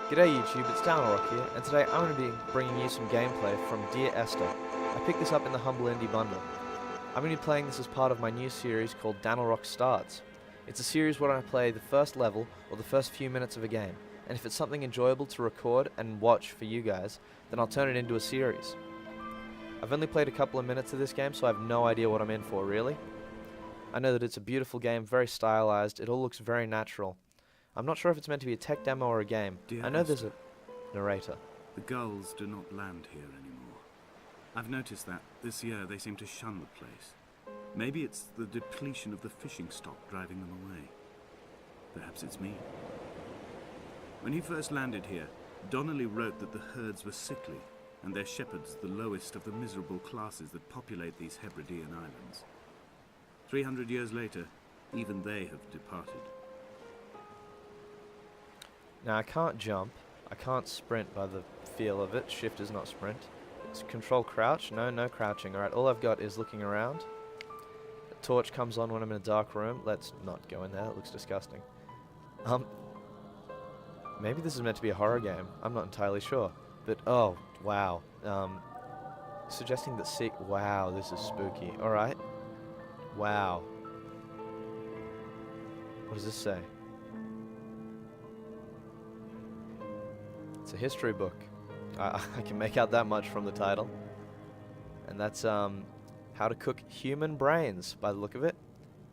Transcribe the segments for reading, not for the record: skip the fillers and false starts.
G'day YouTube, it's DanilROC here, and today I'm going to be bringing you some gameplay from Dear Esther. I picked this up in the Humble Indie bundle. I'm going to be playing this as part of my new series called DanilROC Starts. It's a series where I play the first level or the first few minutes of a game, and if it's something enjoyable to record and watch for you guys, then I'll turn it into a series. I've only played a couple of minutes of this game, so I have no idea what I'm in for, really. I know that it's a beautiful game, very stylized, it all looks very natural. I'm not sure if it's meant to be a tech demo or a game. Dear I know there's Esther, a narrator. the gulls do not land here anymore. I've noticed that this year they seem to shun the place. Maybe it's the depletion of the fishing stock driving them away. Perhaps it's me. When he first landed here, Donnelly wrote that the herds were sickly and their shepherds the lowest of the miserable classes that populate these Hebridean islands. 300 years later, even they have departed. Now I can't jump, I can't sprint by the feel of it, shift is not sprint. It's control crouch, no crouching. Alright, all I've got is looking around. A torch comes on when I'm in a dark room. Let's not go in there, it looks disgusting. Maybe this is meant to be a horror game, I'm not entirely sure. But oh, wow. Suggesting that wow, this is spooky. Alright. Wow. What does this say? It's a history book. I can make out that much from the title. And that's How to Cook Human Brains, by the look of it.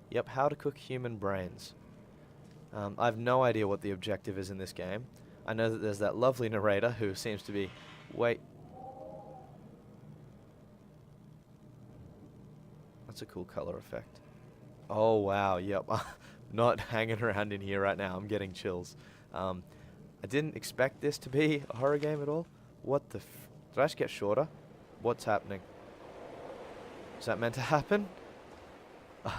Yep, How to Cook Human Brains. I have no idea what the objective is in this game. I know that there's that lovely narrator who seems to be... Wait. That's a cool color effect. Oh, wow, yep. Not hanging around in here right now. I'm getting chills. I didn't expect this to be a horror game at all. What the did I just get shorter? What's happening? Is that meant to happen? I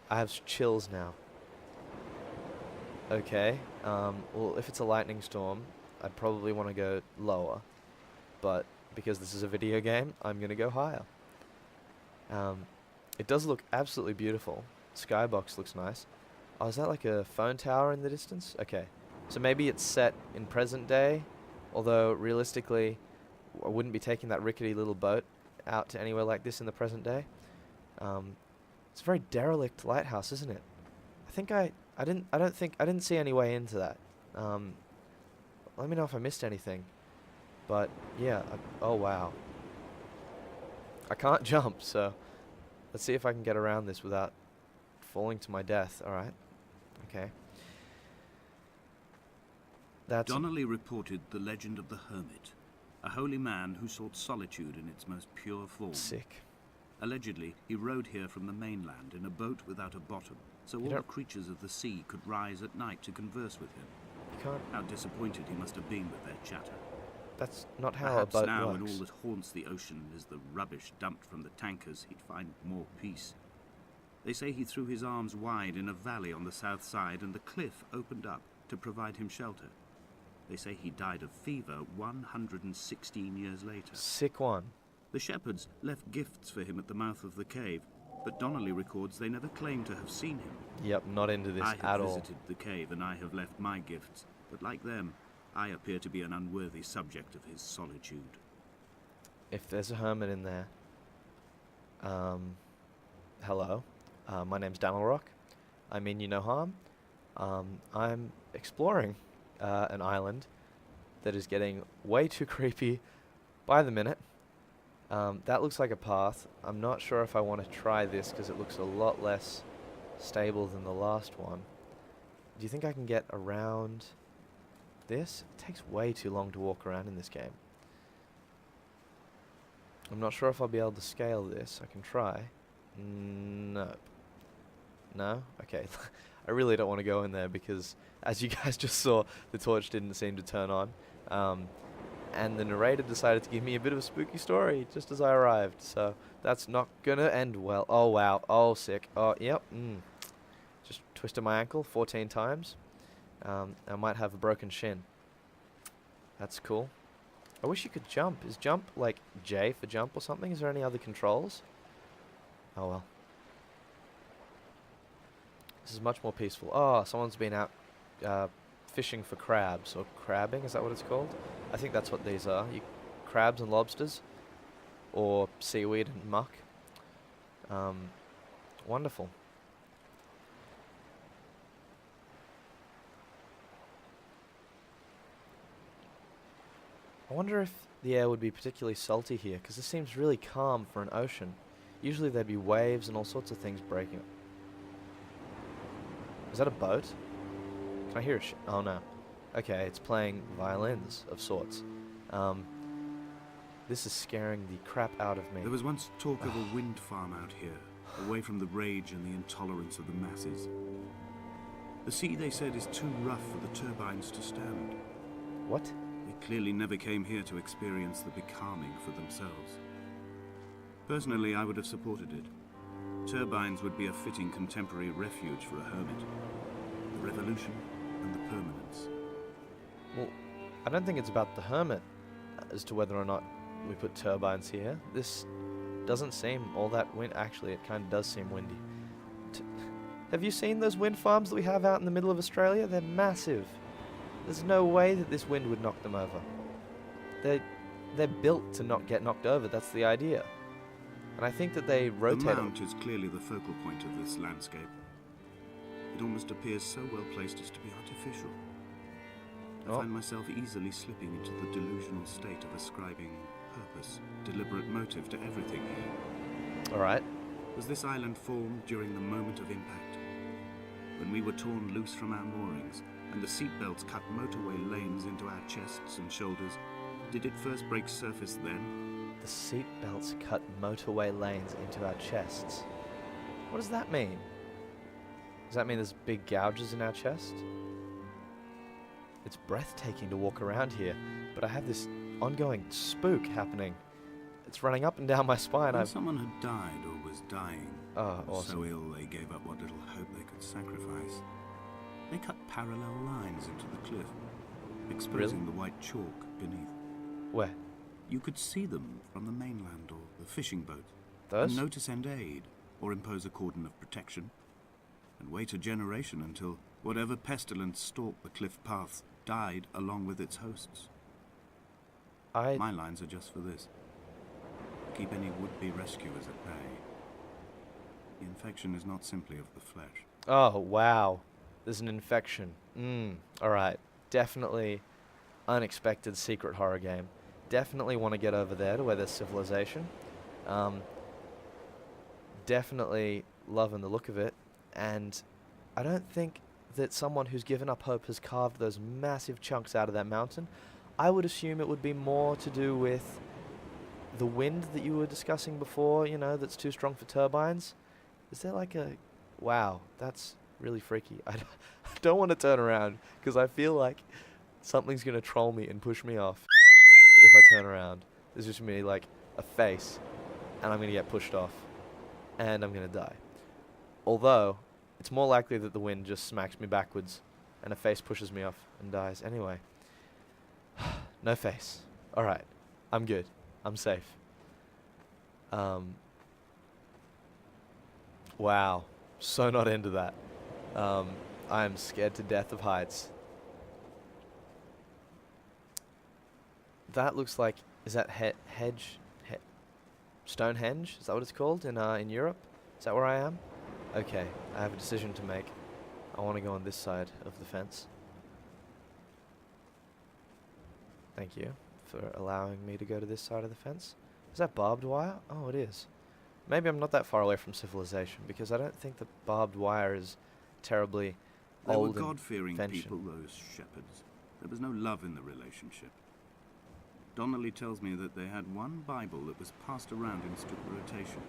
have chills now. Okay. Well, if it's a lightning storm, I'd probably want to go lower. But because this is a video game, I'm going to go higher. It does look absolutely beautiful. Skybox looks nice. Oh, is that like a phone tower in the distance? Okay. So maybe it's set in present day, although realistically I wouldn't be taking that rickety little boat out to anywhere like this in the present day. It's a very derelict lighthouse, isn't it? I think I didn't see any way into that. Let me know if I missed anything. But yeah, oh wow. I can't jump, so let's see if I can get around this without falling to my death. Alright. Okay. Donnelly reported the legend of the hermit, a holy man who sought solitude in its most pure form. Sick. Allegedly, he rode here from the mainland in a boat without a bottom, so all the creatures of the sea could rise at night to converse with him. You can't. How disappointed he must have been with their chatter. That's not how Perhaps a boat now, works. when all that haunts the ocean is the rubbish dumped from the tankers, he'd find more peace. They say he threw his arms wide in a valley on the south side, and the cliff opened up to provide him shelter. They say he died of fever 116 years later. Sick one. The shepherds left gifts for him at the mouth of the cave, but Donnelly records they never claim to have seen him. Yep, not into this I at have all. visited the cave and I have left my gifts, but like them, I appear to be an unworthy subject of his solitude. If there's a hermit in there, hello, my name's DanilROC. I mean you no harm. I'm exploring an island that is getting way too creepy by the minute. That looks like a path. I'm not sure if I want to try this because it looks a lot less stable than the last one. Do you think I can get around this? It takes way too long to walk around in this game. I'm not sure if I'll be able to scale this. I can try. No. No? Okay. I really don't want to go in there because, as you guys just saw, the torch didn't seem to turn on. And the narrator decided to give me a bit of a spooky story just as I arrived. So that's not gonna end well. Oh wow. Oh sick. Oh yep. Just twisted my ankle 14 times. I might have a broken shin. That's cool. I wish you could jump. Is jump like J for jump or something? Is there any other controls? Oh well. This is much more peaceful. Oh, someone's been out fishing for crabs, or crabbing, is that what it's called? I think that's what these are. Crabs and lobsters, or seaweed and muck. Wonderful. I wonder if the air would be particularly salty here, because this seems really calm for an ocean. Usually there'd be waves and all sorts of things breaking. Is that a boat? Can I hear a oh no. Okay, it's playing violins of sorts. This is scaring the crap out of me. There was once talk of a wind farm out here, away from the rage and the intolerance of the masses. The sea, they said, is too rough for the turbines to stand. What? They clearly never came here to experience the becalming for themselves. Personally, I would have supported it. Turbines would be a fitting contemporary refuge for a hermit. The revolution and the permanence. Well, I don't think it's about the hermit as to whether or not we put turbines here. This doesn't seem all that actually, it kind of does seem windy. Have you seen those wind farms that we have out in the middle of Australia? They're massive. There's no way that this wind would knock them over. They're built to not get knocked over, that's the idea. And I think that they rotate. The mount is clearly the focal point of this landscape. It almost appears so well placed as to be artificial. I find myself easily slipping into the delusional state of ascribing purpose, deliberate motive to everything here. Alright. Was this island formed during the moment of impact? When we were torn loose from our moorings, and the seatbelts cut motorway lanes into our chests and shoulders, did it first break surface then? The seatbelts cut motorway lanes into our chests. What does that mean? Does that mean there's big gouges in our chest? It's breathtaking to walk around here, but I have this ongoing spook happening. It's running up and down my spine. When someone had died or was dying, awesome. So ill they gave up what little hope they could sacrifice, they cut parallel lines into the cliff, exposing the white chalk beneath. Where? You could see them from the mainland or the fishing boat. Those? And know to send aid, or impose a cordon of protection, and wait a generation until whatever pestilence stalked the cliff paths died along with its hosts. My lines are just for this. Keep any would-be rescuers at bay. The infection is not simply of the flesh. Oh, wow. There's an infection. Alright. Definitely unexpected secret horror game. Definitely want to get over there to where there's civilization. Definitely loving the look of it. And I don't think that someone who's given up hope has carved those massive chunks out of that mountain. I would assume it would be more to do with the wind that you were discussing before, you know, that's too strong for turbines. Is there like a... Wow, that's really freaky. I don't want to turn around, because I feel like something's going to troll me and push me off if I turn around. There's just going to be like a face, and I'm going to get pushed off, and I'm going to die. Although, it's more likely that the wind just smacks me backwards, and a face pushes me off and dies. Anyway. No face. Alright. I'm good. I'm safe. Wow. So not into that. I am scared to death of heights. That looks like... Is that Stonehenge? Is that what it's called in Europe? Is that where I am? Okay. I have a decision to make. I want to go on this side of the fence. Thank you for allowing me to go to this side of the fence. Is that barbed wire? Oh, it is. Maybe I'm not that far away from civilization, because I don't think that barbed wire is terribly old. They were God-fearing people, those shepherds. There was no love in the relationship. Donnelly tells me that they had one Bible that was passed around in strict rotation.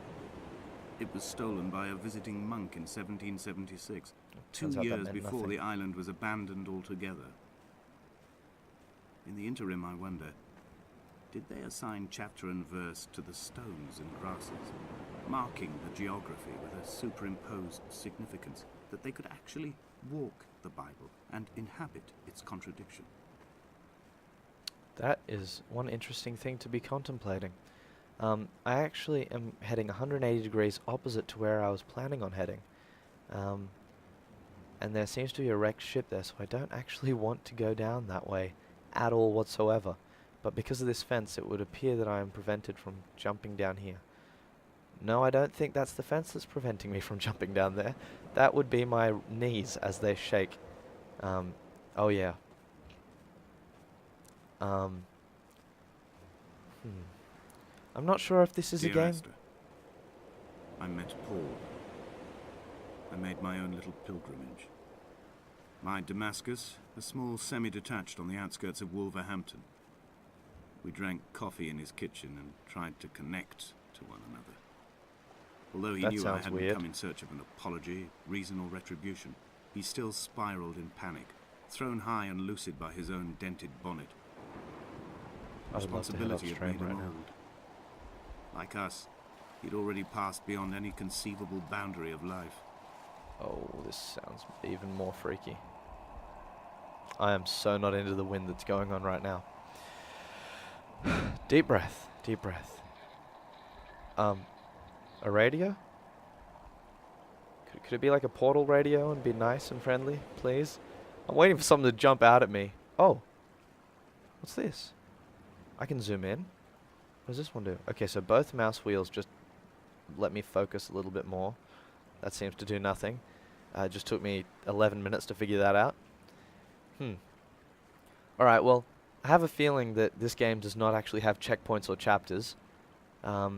It was stolen by a visiting monk in 1776, 2 years before the island was abandoned altogether. In the interim, I wonder, did they assign chapter and verse to the stones and grasses, marking the geography with a superimposed significance, that they could actually walk the Bible and inhabit its contradiction? That is one interesting thing to be contemplating. I actually am heading 180 degrees opposite to where I was planning on heading. And there seems to be a wrecked ship there, so I don't actually want to go down that way at all whatsoever. But because of this fence, it would appear that I am prevented from jumping down here. No, I don't think that's the fence that's preventing me from jumping down there. That would be my knees as they shake. Oh yeah. I'm not sure if this is a Dear game. Esther, I met Paul. I made my own little pilgrimage. My Damascus, a small semi-detached on the outskirts of Wolverhampton. We drank coffee in his kitchen and tried to connect to one another. Although he That knew I sounds hadn't weird. come in search of an apology, reason or retribution, he still spiraled in panic, thrown high and lucid by his own dented bonnet. I would love to head Responsibility had upstream made him right now. old. Like us, he'd already passed beyond any conceivable boundary of life. Oh, this sounds even more freaky. I am so not into the wind that's going on right now. Deep breath, deep breath. A radio? Could it be like a portal radio and be nice and friendly, please? I'm waiting for something to jump out at me. Oh. What's this? I can zoom in. What does this one do? Okay, so both mouse wheels just let me focus a little bit more. That seems to do nothing. It just took me 11 minutes to figure that out. Alright, well, I have a feeling that this game does not actually have checkpoints or chapters. I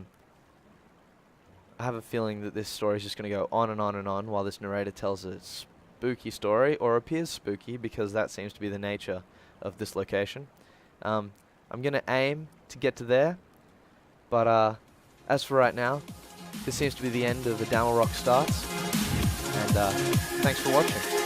have a feeling that this story is just going to go on and on and on while this narrator tells a spooky story, or appears spooky, because that seems to be the nature of this location. I'm going to aim to get to there, but as for right now, this seems to be the end of the DanilROC Starts, and thanks for watching.